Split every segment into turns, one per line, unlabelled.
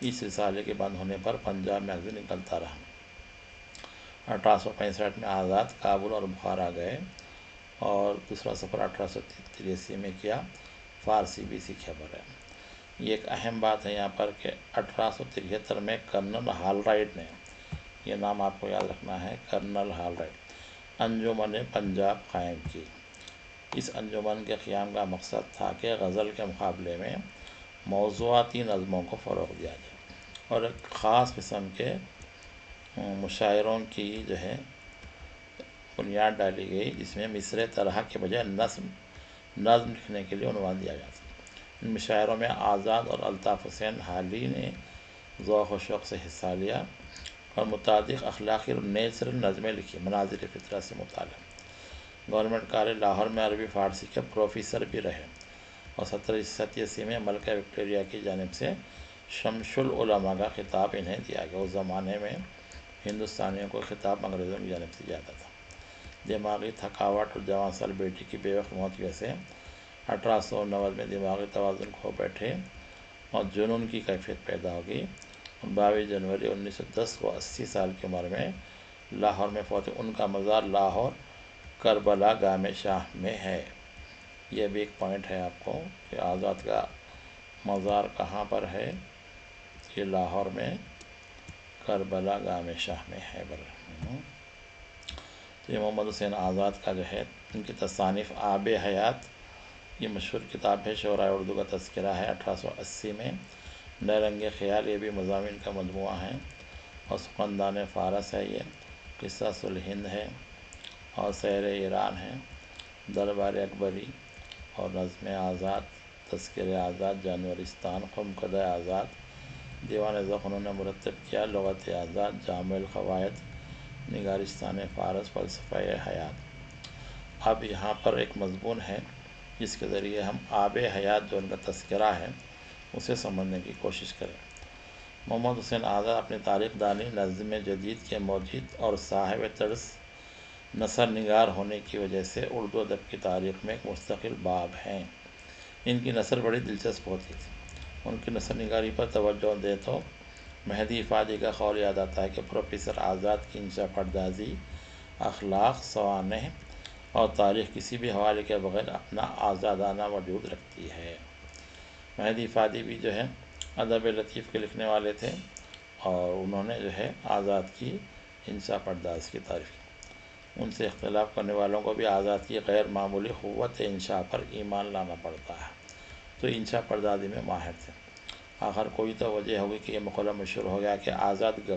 اس رسالے کے بند ہونے پر پنجاب میگزین نکلتا رہا۔ 1865 میں آزاد کابل اور بخارا گئے اور دوسرا سفر 1883 میں کیا، فارسی بھی سیکھے پڑے۔ یہ ایک اہم بات ہے یہاں پر کہ 1873 میں کرنل ہال رائٹ نے، یہ نام آپ کو یاد رکھنا ہے، کرنل ہال رائٹ، انجمن پنجاب قائم کی۔ اس انجمن کے قیام کا مقصد تھا کہ غزل کے مقابلے میں موضوعاتی نظموں کو فروغ دیا جائے اور ایک خاص قسم کے مشاعروں کی جو ہے بنیاد ڈالی گئی، جس میں مصرع طرح کے بجائے نظم لکھنے کے لیے عنوان دیا جاتا۔ ان مشاعروں میں آزاد اور الطاف حسین حالی نے ذوق و شوق سے حصہ لیا اور متعدد اخلاقی اور نیچرل نظمیں لکھی، مناظر فطرت سے متعلق۔ گورنمنٹ کالج لاہور میں عربی فارسی کے پروفیسر بھی رہے اور 1787 میں ملکہ وکٹوریہ کی جانب سے شمس العلماء کا خطاب انہیں دیا گیا۔ اس زمانے میں ہندوستانیوں کو خطاب انگریزوں کی جانب سے جاتا تھا۔ دماغی تھکاوٹ اور 22 سال بیٹی کی بے وقت موت کی وجہ سے 1890 میں دماغی توازن کھو بیٹھے اور جنون کی کیفیت پیدا ہوگی۔ 22 جنوری 1910 کو 80 سال کی عمر میں لاہور میں فوت۔ ان کا مزار لاہور کربلا گام شاہ میں ہے۔ یہ بھی ایک پوائنٹ ہے آپ کو کہ آزاد کا مزار کہاں پر ہے، یہ لاہور میں کربلا گام شاہ میں ہے۔ تو یہ محمد حسین آزاد کا جو ہے ان کی تصانیف آب حیات، یہ مشہور کتاب ہے، شعراء اردو کا تذکرہ ہے 1880 میں۔ نئے رنگ خیال، یہ بھی مضامین کا مجموعہ ہے اور سخندان فارس ہے، یہ قصص الہند ہے اور سیر ایران ہے، دربار اکبری اور نظم آزاد، تذکر آزاد، جانورستان، خمکدہ آزاد، دیوان ذوق انہوں نے مرتب کیا، لغت آزاد، جامع القواعد، نگارستان فارس، فلسفہ حیات۔ اب یہاں پر ایک مضمون ہے جس کے ذریعے ہم آب حیات جو ان کا تذکرہ ہے اسے سمجھنے کی کوشش کریں۔ محمد حسین آزاد اپنی تاریخ دانی، نظم جدید کے موجد اور صاحب طرز نثر نگار ہونے کی وجہ سے اردو ادب کی تاریخ میں ایک مستقل باب ہیں۔ ان کی نثر بڑی دلچسپ ہوتی تھی۔ ان کی نثر نگاری پر توجہ دیں تو مہدی افادی کا قول یاد آتا ہے کہ پروفیسر آزاد کی انشا پردازی اخلاق، سوانح اور تاریخ کسی بھی حوالے کے بغیر اپنا آزادانہ وجود رکھتی ہے۔ مہدی افادی بھی جو ہے ادب لطیف کے لکھنے والے تھے اور انہوں نے جو ہے آزاد کی انشا پردازی کی تعریف کی۔ ان سے اختلاف کرنے والوں کو بھی آزاد کی غیر معمولی قوت انشا پر ایمان لانا پڑتا ہے، تو انشا پردازی میں ماہر تھے۔ آخر کوئی تو وجہ ہوگی کہ یہ مقولہ مشہور ہو گیا کہ آزاد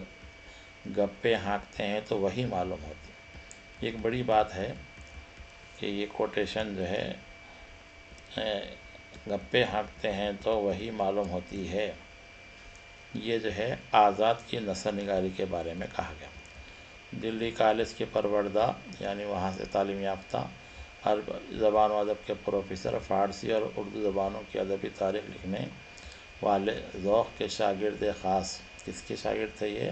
گپے ہانکتے ہیں تو وہی معلوم ہوتی۔ یہ ایک بڑی بات ہے کہ یہ کوٹیشن جو ہے گپے ہانکتے ہیں تو وہی معلوم ہوتی ہے، یہ جو ہے آزاد کی نثر نگاری کے بارے میں کہا گیا۔ دلی کالج کے پروردہ، یعنی وہاں سے تعلیم یافتہ، عربی زبان و ادب کے پروفیسر، فارسی اور اردو زبانوں کی ادبی تاریخ لکھنے والے ذوق کے شاگرد خاص۔ کس کے شاگرد تھے یہ؟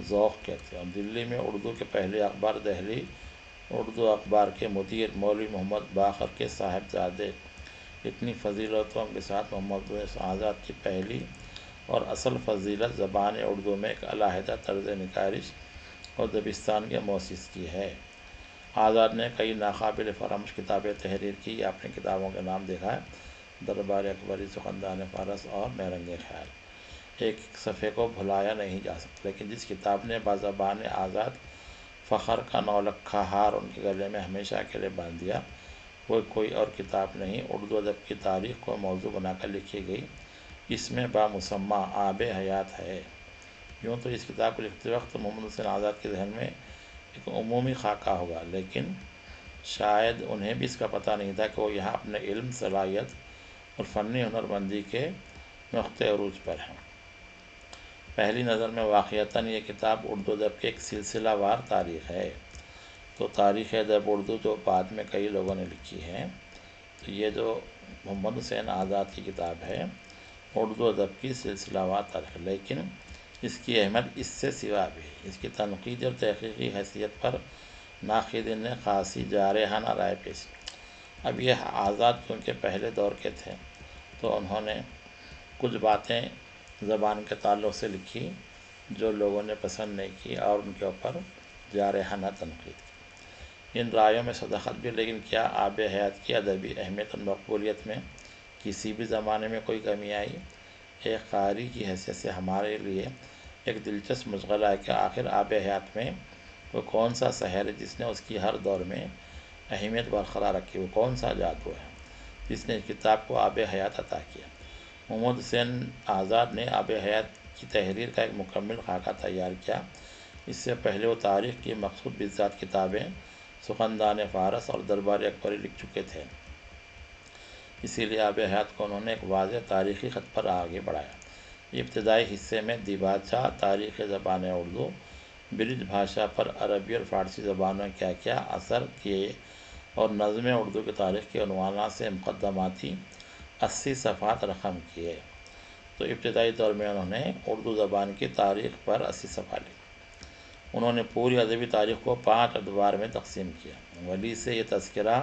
ذوق کے تھے۔ اور دلی میں اردو کے پہلے اخبار دہلی اردو اخبار کے مدیر مولوی محمد باقر کے صاحبزادے۔ اتنی فضیلتوں کے ساتھ محمد حسین آزاد کی پہلی اور اصل فضیلت زبان اردو میں ایک علیحدہ طرز نگارش اور دبستان کے مؤسس کی ہے۔ آزاد نے کئی ناقابل فراموش کتابیں تحریر کی، آپ نے کتابوں کے نام دیکھا ہے، دربار اکبری، سخندان فارس اور نئے رنگ خیال۔ ایک صفحے کو بھلایا نہیں جا سکتا، لیکن جس کتاب نے بازبان آزاد فخر کا نولکھا ہار ان کے گلے میں ہمیشہ کے لیے باندھ دیا، وہ کوئی اور کتاب نہیں، اردو ادب کی تاریخ کو موضوع بنا کر لکھی گئی، اس میں بامسمہ آب حیات ہے۔ یوں تو اس کتاب کو لکھتے وقت محمد حسین آزاد کے ذہن میں ایک عمومی خاکہ ہوگا، لیکن شاید انہیں بھی اس کا پتہ نہیں تھا کہ وہ یہاں اپنے علم، صلاحیت اور فنی ہنرمندی کے نقطۂ عروج پر ہیں۔ پہلی نظر میں واقعتاً یہ کتاب اردو ادب کی ایک سلسلہ وار تاریخ ہے۔ تو تاریخ ادب اردو جو بعد میں کئی لوگوں نے لکھی ہے، تو یہ جو محمد حسین آزاد کی کتاب ہے اردو ادب کی سلسلہ وار تاریخ، لیکن اس کی اہمیت اس سے سوا بھی ہے۔ اس کی تنقیدی اور تحقیقی حیثیت پر ناقدین نے خاصی جارحانہ رائے پیش کی۔ اب یہ آزاد کیونکہ پہلے دور کے تھے تو انہوں نے کچھ باتیں زبان کے تعلق سے لکھی جو لوگوں نے پسند نہیں کی اور ان کے اوپر جارحانہ تنقید کی۔ ان رائیوں میں صداقت بھی، لیکن کیا آب حیات کی ادبی اہمیت اور مقبولیت میں کسی بھی زمانے میں کوئی کمی آئی؟ ایک قاری کی حیثیت سے ہمارے لیے ایک دلچسپ مشغلہ ہے کہ آخر آب حیات میں وہ کون سا سحر ہے جس نے اس کی ہر دور میں اہمیت برقرار رکھی؟ وہ کون سا جادو ہے جس نے اس کتاب کو آب حیات عطا کیا؟ محمد حسین آزاد نے آب حیات کی تحریر کا ایک مکمل خاکہ تیار کیا۔ اس سے پہلے وہ تاریخ کی مقصود بالذات کتابیں سخندان فارس اور دربار اکبری لکھ چکے تھے، اسی لیے آب حیات کو انہوں نے ایک واضح تاریخی خط پر آگے بڑھایا۔ ابتدائی حصے میں دیباچہ، تاریخ زبان اردو، برج بھاشا پر عربی اور فارسی زبانوں کیا کیا اثر کیے اور نظم اردو کی تاریخ کے عنوانات سے مقدماتی 80 صفحات رقم کیے۔ تو ابتدائی دور میں انہوں نے اردو زبان کی تاریخ پر 80 صفحے لکھے۔ انہوں نے پوری ادبی تاریخ کو 5 ادوار میں تقسیم کیا۔ ولی سے یہ تذکرہ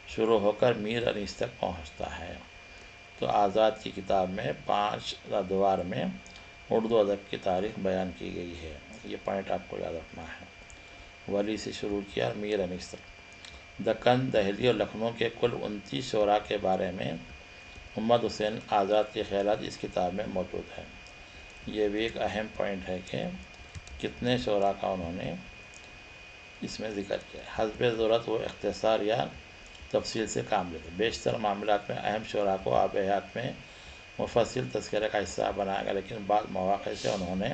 شروع ہو کر میر انیس تک پہنچتا ہے۔ تو آزاد کی کتاب میں 5 ادوار میں اردو ادب کی تاریخ بیان کی گئی ہے۔ یہ پوائنٹ آپ کو یاد رکھنا ہے۔ ولی سے شروع کیا میر انیس تک۔ دکن، دہلی اور لکھنؤ کے کل 29 شعراء کے بارے میں محمد حسین آزاد کے خیالات اس کتاب میں موجود ہیں۔ یہ بھی ایک اہم پوائنٹ ہے کہ کتنے شعراء کا انہوں نے اس میں ذکر کیا ہے۔ حسب ضرورت وہ اختصار یا تفصیل سے کام لیتے۔ بیشتر معاملات میں اہم شعراء کو آب حیات میں مفصل تذکرے کا حصہ بنایا گیا، لیکن بعض مواقع سے انہوں نے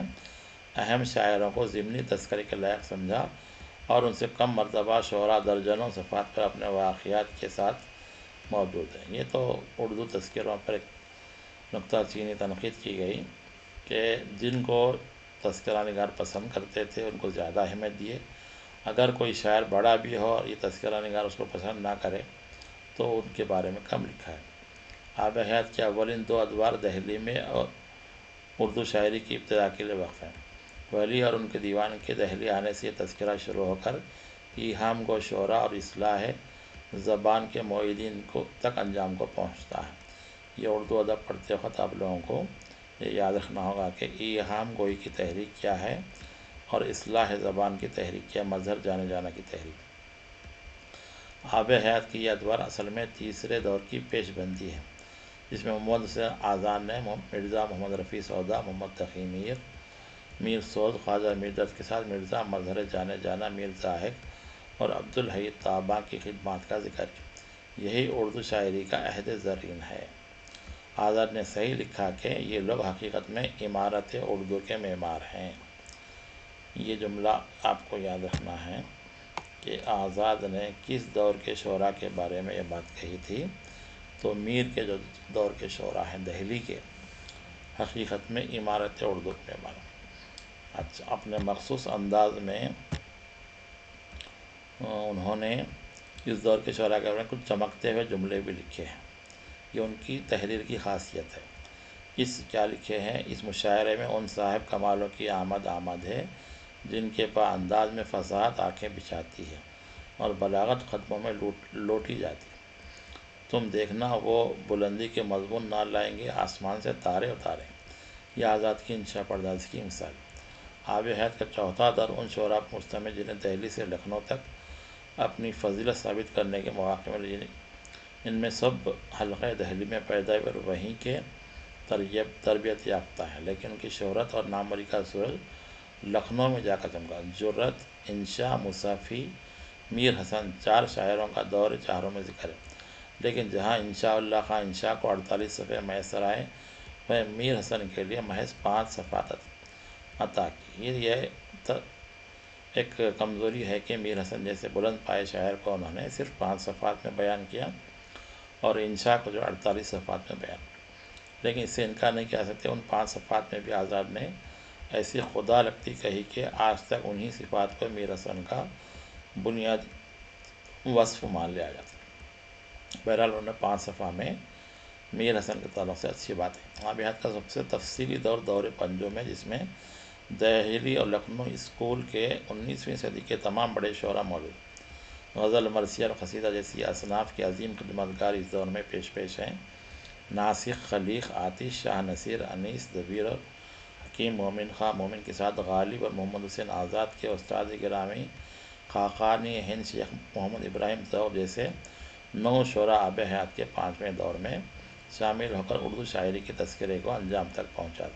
اہم شاعروں کو ضمنی تذکرے کے لائق سمجھا اور ان سے کم مرتبہ شعراء درجنوں صفحات پر اپنے واقعات کے ساتھ موجود ہیں۔ یہ تو اردو تذکروں پر ایک نکتہ چینی تنقید کی گئی کہ جن کو تذکرہ نگار پسند کرتے تھے ان کو زیادہ اہمیت دیے، اگر کوئی شاعر بڑا بھی ہو اور یہ تذکرہ نگار اس کو پسند نہ کرے تو ان کے بارے میں کم لکھا ہے۔ آب حیات کے اولین 2 ادوار دہلی میں اور اردو شاعری کی ابتدا کے لیے وقف ہیں۔ ولی اور ان کے دیوان کے دہلی آنے سے یہ تذکرہ شروع ہو کر ایہام گو شعراء اور اصلاح زبان کے معیدین کو تک انجام کو پہنچتا ہے۔ یہ اردو ادب پڑھتے وقت آپ لوگوں کو یہ یاد رکھنا ہوگا کہ ایہام گوئی کی تحریک کیا ہے اور اصلاح زبان کی تحریک کیا، مظہر جانے جانا کی تحریک۔ آب حیات کی یہ ادوار اصل میں تیسرے دور کی پیش بندی ہے، جس میں محمد حسین آزاد نے مرزا محمد رفیع سودا، محمد تقی میر، میر سوز، خواجہ میردرد کے ساتھ مرزا مظہر جانے جانا میر زاہد اور عبدالحی طابہ کی خدمات کا ذکر کیا۔ یہی اردو شاعری کا عہد زرین ہے۔ آزاد نے صحیح لکھا کہ یہ لوگ حقیقت میں عمارت اردو کے معمار ہیں۔ یہ جملہ آپ کو یاد رکھنا ہے کہ آزاد نے کس دور کے شعراء کے بارے میں یہ بات کہی تھی؟ تو میر کے جو دور کے شعراء ہیں دہلی کے، حقیقت میں عمارت اردو کے معمار ہیں۔ اچھا، اپنے مخصوص انداز میں انہوں نے اس دور کے شعراء کے بارے میں کچھ چمکتے ہوئے جملے بھی لکھے ہیں۔ یہ ان کی تحریر کی خاصیت ہے۔ کیا لکھے ہیں؟ اس مشاعرے میں ان صاحب کمالوں کی آمد ہے جن کے پا انداز میں فصاحت آنکھیں بچھاتی ہے اور بلاغت قدموں میں لوٹی جاتی ہے۔ تم دیکھنا وہ بلندی کے مضمون نہ لائیں گے، آسمان سے تارے اتاریں۔ یہ آزاد کی انشا پردازی کی مثال۔ آب حیات کا چوتھا دور ان شعراء پر مشتمل جنہیں دہلی سے لکھنؤ تک اپنی فضیلت ثابت کرنے کے مواقع ملے۔ ان میں سب حلقہ دہلی میں پیدا ہوئے اور وہیں کے تربیت یافتہ ہیں، لیکن ان کی شہرت اور ناموری کا سورج لکھنؤ میں جا کر چمکا۔ جرأت، انشا، مصفی، میر حسن 4 شاعروں کا دور چاروں میں ذکر ہے، لیکن جہاں انشاء اللہ خان انشا کو 48 صفحے میسر آئے، وہ میر حسن کے لیے محض 5 صفحات عطا کی۔ یہ ایک کمزوری ہے کہ میر حسن جیسے بلند پائے شاعر کو انہوں نے صرف 5 صفحات میں بیان کیا اور انشا کو جو 48 صفحات میں بیان کیا، لیکن اس سے انکار نہیں کیا سکتے ان 5 صفحات میں بھی آزاد نے ایسی خدا لگتی کہی کہ آج تک انہی صفات کو میر حسن کا بنیادی وصف مان لیا جاتا ہے۔ بہرحال انہوں نے 5 صفحہ میں میر حسن کے تعلق سے اچھی بات ہے۔ آب حیات کا سب سے تفصیلی دور پنجم ہے، جس میں دہلی اور لکھنؤ اسکول کے 19ویں صدی کے تمام بڑے شعراء موجود۔ غزل، مرثیہ اور قصیدہ جیسی اصناف کی عظیم خدمتگار اس دور میں پیش ہیں۔ ناسخ، خلیق، عاطش، شاہ نصیر، انیس، دبیر اور حکیم، مومن خان، مومن کے ساتھ غالب اور محمد حسین آزاد کے استاد گرامی خاقانی ہند شیخ محمد ابراہیم ذوق جیسے 9 شعراء آب حیات کے 5ویں دور میں شامل ہو کر اردو شاعری کے تذکرے کو انجام تک پہنچا۔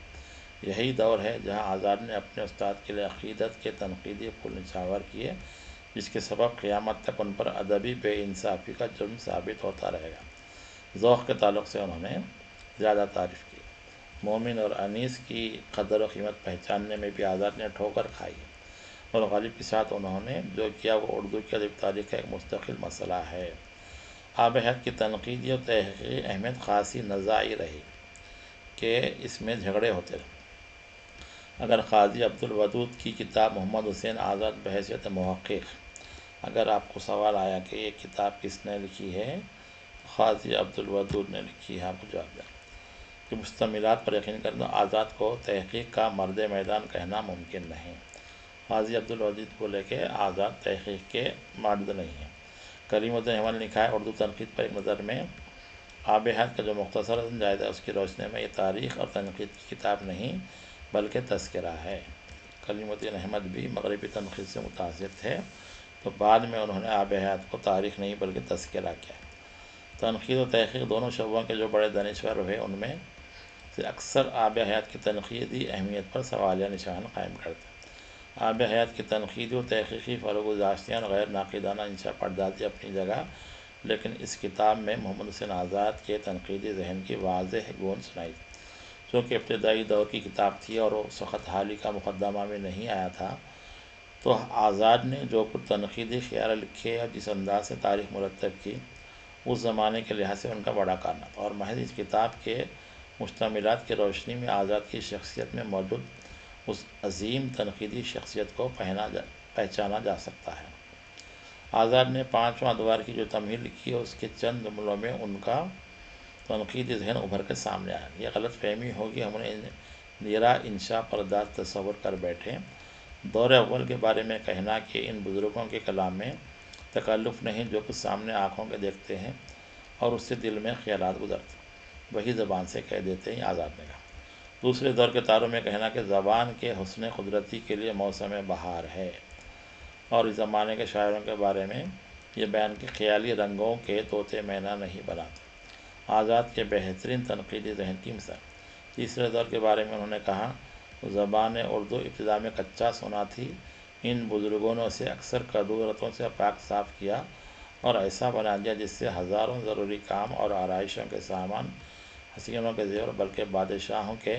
یہی دور ہے جہاں آزاد نے اپنے استاد کے لیے عقیدت کے تنقیدی پھول نچھاور کیے، جس کے سبب قیامت تک ان پر ادبی بے انصافی کا جرم ثابت ہوتا رہے گا۔ ذوق کے تعلق سے انہوں نے زیادہ تعریف کی۔ مومن اور انیس کی قدر و قیمت پہچاننے میں بھی آزاد نے ٹھوکر کھائی، اور غالب کے ساتھ انہوں نے جو کیا وہ اردو کی ادبی تاریخ کا ایک مستقل مسئلہ ہے۔ آب حیات کی تنقیدی اور تحقیقی اہمیت خاصی نزاعی رہی کہ اس میں جھگڑے ہوتے رہے۔ اگر قاضی عبدالودود کی کتاب محمد حسین آزاد بحیثیت محقق، اگر آپ کو سوال آیا کہ یہ کتاب کس نے لکھی ہے، قاضی عبدالودود نے لکھی ہے، آپ کو جواب دیں کہ مشتملات پر یقین کرنا آزاد کو تحقیق کا مرد میدان کہنا ممکن نہیں۔ قاضی عبدالودود بولے کہ آزاد تحقیق کے مرد نہیں ہیں۔ کریم الدین احمد نے لکھا ہے، اردو تنقید پر ایک نظر میں آب حیات کا جو مختصر جائزہ ہے، اس کی روشنی میں یہ تاریخ اور تنقید کی کتاب نہیں بلکہ تذکرہ ہے۔ کریم الدین احمد بھی مغربی تنقید سے متاثر تھے، تو بعد میں انہوں نے آب حیات کو تاریخ نہیں بلکہ تذکرہ کیا۔ تنقید و تحقیق دونوں شعبوں کے جو بڑے دانشور ہوئے، ان میں سے اکثر آب حیات کی تنقیدی اہمیت پر سوالیہ نشان قائم کرتے ہیں۔ آب حیات کی تنقیدی و تحقیقی فروغ داشتیاں اور غیر ناقدانہ انشا پردازی اپنی جگہ، لیکن اس کتاب میں محمد حسین آزاد کے تنقیدی ذہن کی واضح گونج سنائی دی۔ چونکہ ابتدائی دور کی کتاب تھی اور اس وقت حال ہی کا مقدمہ میں نہیں آیا تھا، تو آزاد نے جو کچھ تنقیدی خیال لکھے اور جس انداز سے تاریخ مرتب کی، اس زمانے کے لحاظ سے ان کا بڑا کارنامہ تھا، اور محض اس کتاب کے مشتملات کی روشنی میں آزاد کی شخصیت میں موجود اس عظیم تنقیدی شخصیت کو پہچانا جا سکتا ہے۔ آزاد نے 5واں ادوار کی جو تمہید لکھی ہے، اس کے چند جملوں میں ان کا تنقیدی ذہن ابھر کے سامنے آیا۔ یہ غلط فہمی ہوگی ہم نے نیرا انشا پرداز تصور کر بیٹھے۔ دور اول کے بارے میں کہنا کہ ان بزرگوں کے کلام میں تکلف نہیں، جو کچھ سامنے آنکھوں کے دیکھتے ہیں اور اس سے دل میں خیالات گزرتے وہی زبان سے کہہ دیتے ہیں، آزاد نے کہا۔ دوسرے دور کے تاروں میں کہنا کہ زبان کے حسن قدرتی کے لیے موسم بہار ہے، اور اس زمانے کے شاعروں کے بارے میں یہ بیان کہ خیالی رنگوں کے طوطے مینا نہیں بناتے، آزاد کے بہترین تنقیدی ذہن کی مثال۔ تیسرے دور کے بارے میں انہوں نے کہا، زبان اردو ابتدا میں کچا سونا تھی، ان بزرگوں نے اسے اکثر کدورتوں سے پاک صاف کیا اور ایسا بنا دیا جس سے ہزاروں ضروری کام اور آرائشوں کے سامان، حسینوں کے زیور، بلکہ بادشاہوں کے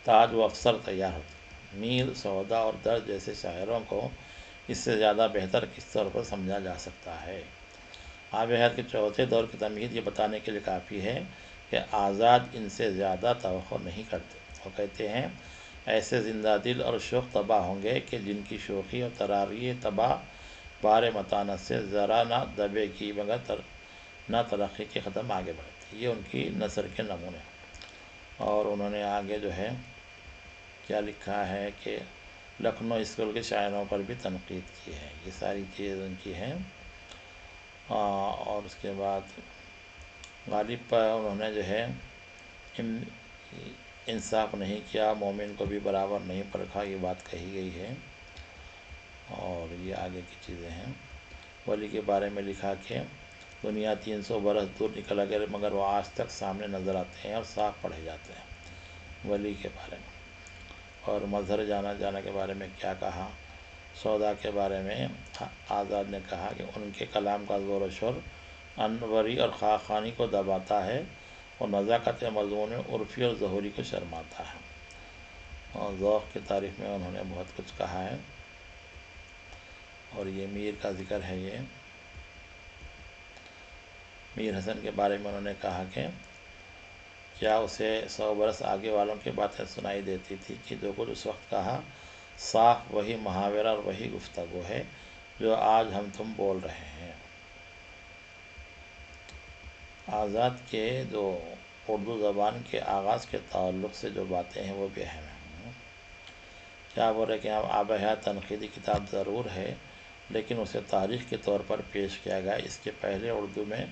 تاج و افسر تیار ہوتے۔ میر، سودا اور درد جیسے شاعروں کو اس سے زیادہ بہتر کس طور پر سمجھا جا سکتا ہے۔ آب حیات کے چوتھے دور کی تمہید یہ بتانے کے لیے کافی ہے کہ آزاد ان سے زیادہ توقع نہیں کرتے۔ وہ کہتے ہیں، ایسے زندہ دل اور شوق تباہ ہوں گے کہ جن کی شوخی اور تراری تباہ بار متانت سے ذرا نہ دبے گی مگر نہ ترقی کے قدم آگے بڑھتے۔ یہ ان کی نثر کے نمونے ہیں۔ اور انہوں نے آگے جو ہے کیا لکھا ہے کہ لکھنؤ اسکول کے شاعروں پر بھی تنقید کی ہے۔ یہ ساری چیز ان کی ہیں۔ اور اس کے بعد غالب پر انہوں نے جو ہے انصاف نہیں کیا، مومن کو بھی برابر نہیں پرکھا، یہ بات کہی گئی ہے۔ اور یہ آگے کی چیزیں ہیں۔ ولی کے بارے میں لکھا کہ دنیا 300 برس دور نکل گئے مگر وہ آج تک سامنے نظر آتے ہیں اور صاف پڑھے جاتے ہیں، ولی کے بارے میں۔ اور مظہر جانا کے بارے میں کیا کہا، سودا کے بارے میں آزاد نے کہا کہ ان کے کلام کا زور و شور انوری اور خاقانی کو دباتا ہے اور نزاکت مضمون عرفی اور ظہوری کو شرماتا ہے۔ اور ذوق کی تعریف میں انہوں نے بہت کچھ کہا ہے، اور یہ میر کا ذکر ہے۔ یہ میر حسن کے بارے میں انہوں نے کہا کہ کیا اسے 100 برس آگے والوں کی باتیں سنائی دیتی تھی کہ جو کچھ اس وقت کہا صاف وہی محاورہ اور وہی گفتگو ہے جو آج ہم تم بول رہے ہیں۔ آزاد کے جو اردو زبان کے آغاز کے تعلق سے جو باتیں ہیں وہ بھی اہم ہیں۔ کیا بول رہے کہ آب حیات تنقیدی کتاب ضرور ہے، لیکن اسے تاریخ کے طور پر پیش کیا گیا۔ اس کے پہلے اردو میں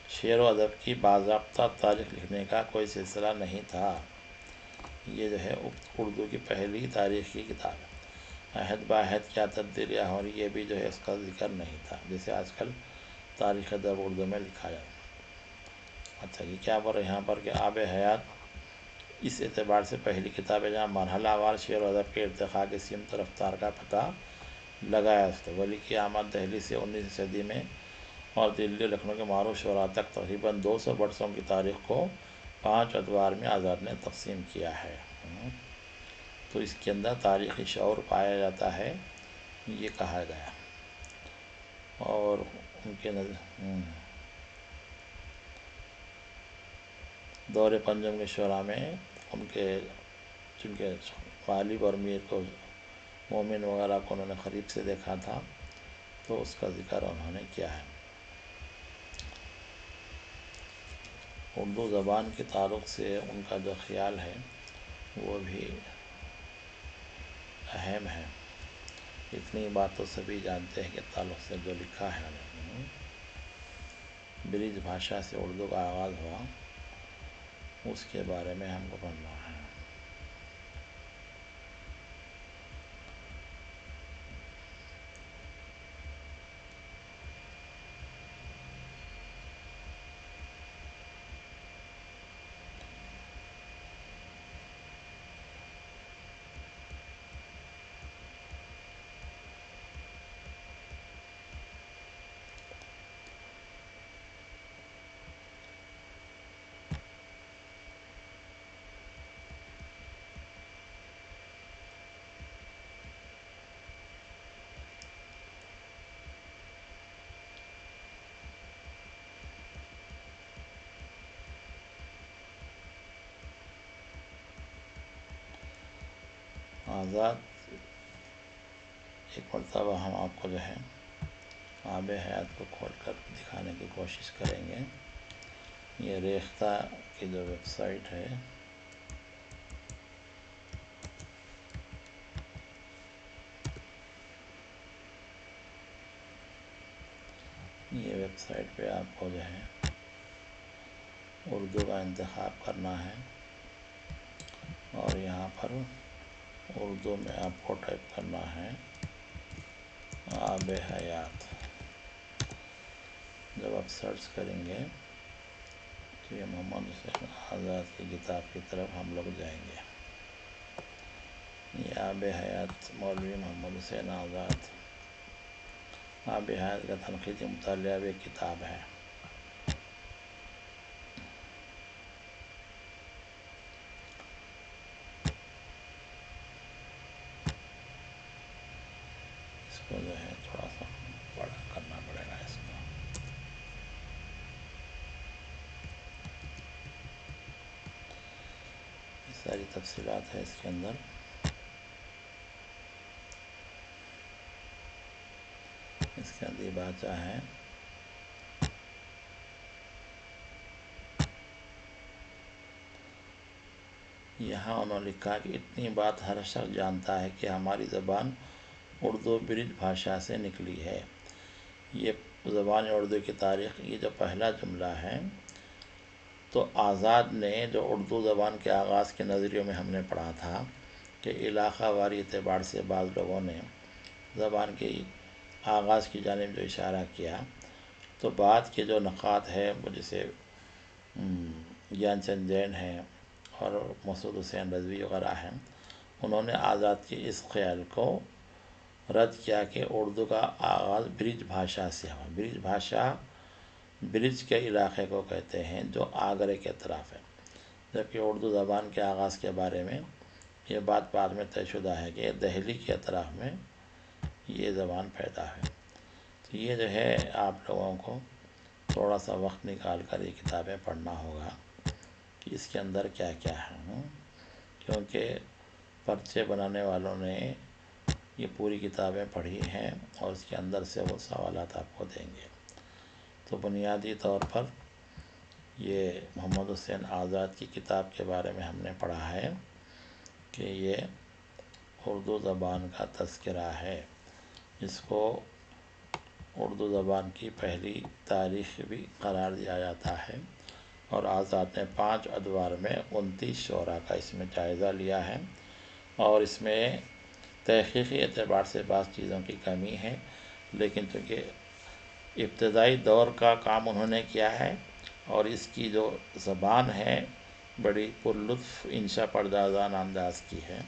شعر و ادب کی باضابطہ تاریخ لکھنے کا کوئی سلسلہ نہیں تھا۔ یہ جو ہے اردو کی پہلی تاریخ کی کتاب ہے۔ عہد بعہد کیا تبدیلیاں ہو رہی، یہ بھی جو ہے اس کا ذکر نہیں تھا، جیسے آج کل تاریخ ادب اردو میں لکھا جاتا ہے۔ اچھا، یہ کیا بول رہے ہیں یہاں پر کہ آب حیات اس اعتبار سے پہلی کتاب ہے جہاں مرحلہ وار شعر و ادب کے ارتقاء کی سمت و رفتار کا پتہ لگایا اس نے۔ ولی کی آمد دہلی سے 19ویں صدی میں اور دلی اور لکھنؤ کے معروف شعراء تک تقریباً 200 برسوں کی تاریخ کو 5 ادوار میں آزاد نے تقسیم کیا ہے۔ تو اس کے اندر تاریخی شعور پایا جاتا ہے، یہ کہا گیا۔ اور ان کے دور پنجم کے شعراء میں ان کے چونکہ غالب اور میر کو مومن وغیرہ کو انہوں نے قریب سے دیکھا تھا، تو اس کا ذکر انہوں نے کیا ہے۔ اردو زبان کے تعلق سے ان کا جو خیال ہے وہ بھی اہم ہے۔ اتنی بات تو سبھی جانتے ہیں کہ تعلق سے جو لکھا ہے برج بھاشا سے اردو کا آغاز ہوا، اس کے بارے میں ہم کو پڑھنا ہے۔ آزاد ایک مرتبہ ہم آپ کو جو ہے آب حیات کو کھول کر دکھانے کی کوشش کریں گے۔ یہ ریختہ کی جو ویب سائٹ ہے، یہ ویب سائٹ پہ آپ کو جو ہے اردو کا انتخاب کرنا ہے، اور یہاں پر اردو میں آپ کو ٹائپ کرنا ہے آب حیات۔ جب آپ سرچ کریں گے تو یہ محمد حسین آزاد کی کتاب کی طرف ہم لوگ جائیں گے۔ یہ آب حیات مولوی محمد حسین آزاد، آب حیات کا تنقیدی مطالعہ بھی ایک کتاب ہے۔ اس کو جو ہے تھوڑا سا بڑا کرنا پڑے گا اس کو۔ یہ ساری تفصیلات ہے اس کے اندر۔ اس کے اندر یہ بات ہے یہاں انہوں نے لکھا کہ اتنی بات ہر شخص جانتا ہے کہ ہماری زبان اردو برج بھاشا سے نکلی ہے۔ یہ زبان اردو کی تاریخ، یہ جو پہلا جملہ ہے تو آزاد نے جو اردو زبان کے آغاز کے نظریوں میں ہم نے پڑھا تھا کہ علاقہ واری اعتبار سے بعض لوگوں نے زبان کے آغاز کی جانب جو اشارہ کیا، تو بعد کے جو نقاد ہے جیسے گیان چند جین ہیں اور مسعود حسین رضوی وغیرہ ہیں، انہوں نے آزاد کے اس خیال کو رد کیا کہ اردو کا آغاز برج بھاشا سے ہوا۔ برج بھاشا برج کے علاقے کو کہتے ہیں جو آگرے کے طرف ہے، جبکہ اردو زبان کے آغاز کے بارے میں یہ بات بعد میں طے شدہ ہے کہ دہلی کے اطراف میں یہ زبان پیدا ہے۔ تو یہ جو ہے آپ لوگوں کو تھوڑا سا وقت نکال کر یہ کتابیں پڑھنا ہوگا کہ اس کے اندر کیا کیا ہے، کیونکہ پرچے بنانے والوں نے یہ پوری کتابیں پڑھی ہیں اور اس کے اندر سے وہ سوالات آپ کو دیں گے۔ تو بنیادی طور پر یہ محمد حسین آزاد کی کتاب کے بارے میں ہم نے پڑھا ہے کہ یہ اردو زبان کا تذکرہ ہے، اس کو اردو زبان کی پہلی تاریخ بھی قرار دیا جاتا ہے، اور آزاد نے 5 ادوار میں 29 شعراء کا اس میں جائزہ لیا ہے، اور اس میں تحقیقی اعتبار سے بعض چیزوں کی کمی ہے، لیکن چونکہ ابتدائی دور کا کام انہوں نے کیا ہے، اور اس کی جو زبان ہے بڑی پرلطف انشا پردازان انداز کی ہے،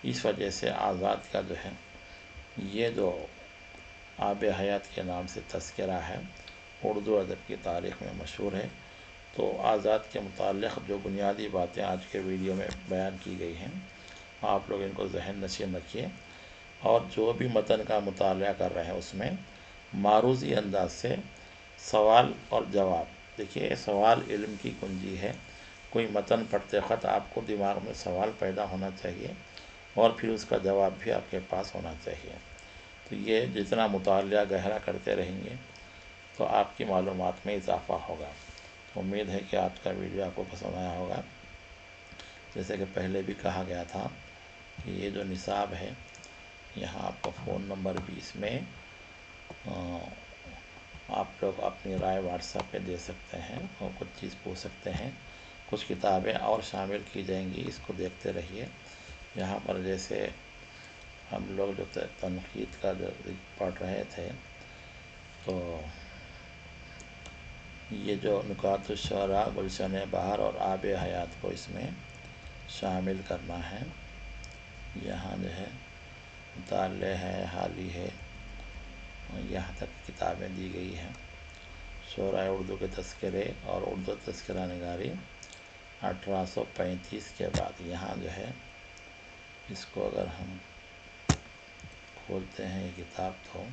اس وجہ سے آزاد کا جو ہے یہ جو آب حیات کے نام سے تذکرہ ہے اردو ادب کی تاریخ میں مشہور ہے۔ تو آزاد کے متعلق جو بنیادی باتیں آج کے ویڈیو میں بیان کی گئی ہیں، آپ لوگ ان کو ذہن نشین رکھیے، اور جو بھی متن کا مطالعہ کر رہے ہیں اس میں معروضی انداز سے سوال اور جواب، دیکھیے سوال علم کی کنجی ہے، کوئی متن پڑھتے وقت آپ کو دماغ میں سوال پیدا ہونا چاہیے، اور پھر اس کا جواب بھی آپ کے پاس ہونا چاہیے۔ تو یہ جتنا مطالعہ گہرا کرتے رہیں گے تو آپ کی معلومات میں اضافہ ہوگا۔ امید ہے کہ آج کا ویڈیو آپ کو پسند آیا ہوگا۔ جیسے کہ پہلے بھی کہا گیا تھا کہ یہ جو نصاب ہے یہاں آپ کا فون نمبر بھی اس میں آپ لوگ اپنی رائے واٹس ایپ پہ دے سکتے ہیں اور کچھ چیز پوچھ سکتے ہیں، کچھ کتابیں اور شامل کی جائیں گی، اس کو دیکھتے رہیے۔ یہاں پر جیسے ہم لوگ جو تنقید کا جو پڑھ رہے تھے، تو یہ جو نکات الشعراء، گلشن بہار اور آب حیات کو اس میں شامل کرنا ہے۔ یہاں جو ہے مطالعے ہے، حالی ہے، یہاں تک کتابیں دی گئی ہیں۔ شعراء اردو کے تذکرے اور اردو تذکرہ نگاری 1835 کے بعد، یہاں جو ہے اس کو اگر ہم کھولتے ہیں یہ کتاب تو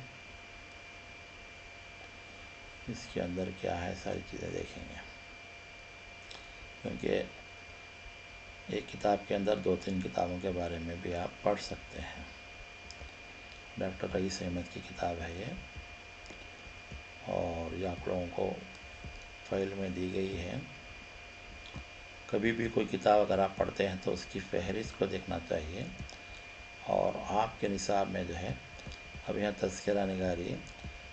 اس کے اندر کیا ہے ساری چیزیں دیکھیں گے، کیونکہ ایک کتاب کے اندر 2-3 کتابوں کے بارے میں بھی آپ پڑھ سکتے ہیں۔ ڈاکٹر رئیس احمد کی کتاب ہے یہ، اور یہ آپ لوگوں کو فائل میں دی گئی ہے۔ کبھی بھی کوئی کتاب اگر آپ پڑھتے ہیں تو اس کی فہرست کو دیکھنا چاہیے، اور آپ کے نصاب میں جو ہے اب یہاں تذکرہ نگاری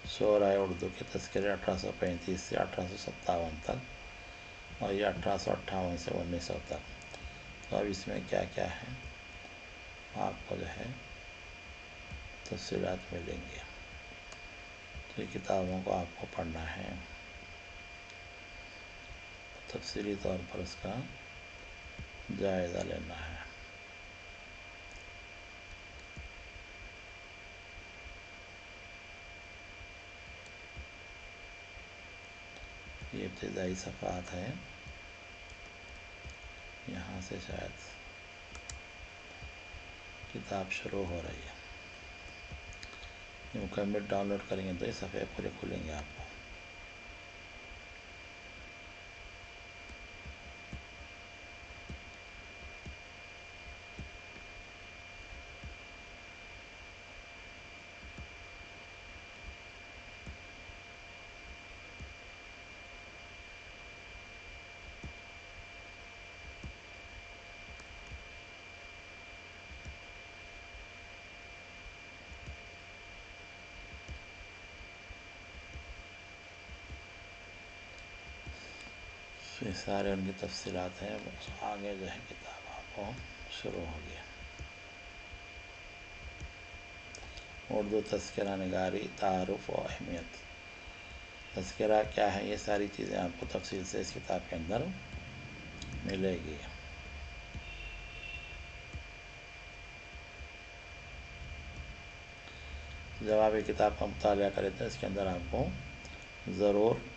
شعراء اردو کے تذکرے 1835 سے 1857 تک، اور یہ 1858 سے 1900 تک۔ تو اب اس میں کیا کیا ہے آپ کو جو ہے تفصیلات ملیں گی، تو یہ کتابوں کو آپ کو پڑھنا ہے، تفصیلی طور پر اس کا جائزہ لینا ہے۔ یہ ابتدائی صفحات ہے، یہاں سے شاید کتاب شروع ہو رہی ہے۔ یہ مکمل ڈاؤن لوڈ کریں گے تو یہ صفحے پورے کھلیں گے آپ کو۔ یہ سارے ان کی تفصیلات ہیں، آگے جو ہے کتاب آپ کو شروع ہوگی۔ اردو تذکرہ نگاری، تعارف و اہمیت۔ تذکرہ کیا ہے، یہ ساری چیزیں آپ کو تفصیل سے اس کتاب کے اندر ملے گی۔ جب آپ یہ کتاب کا مطالعہ کریں تو اس کے اندر آپ کو ضرور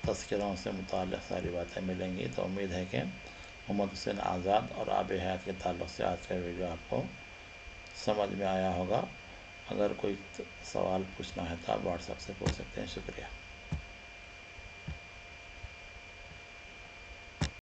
تذکروں سے متعلق ساری باتیں ملیں گی۔ تو امید ہے کہ محمد حسین آزاد اور آب حیات کے تعلق سے آج کا ویڈیو آپ کو سمجھ میں آیا ہوگا۔ اگر کوئی سوال پوچھنا ہے تو آپ واٹس ایپ سے پوچھ سکتے ہیں۔ شکریہ۔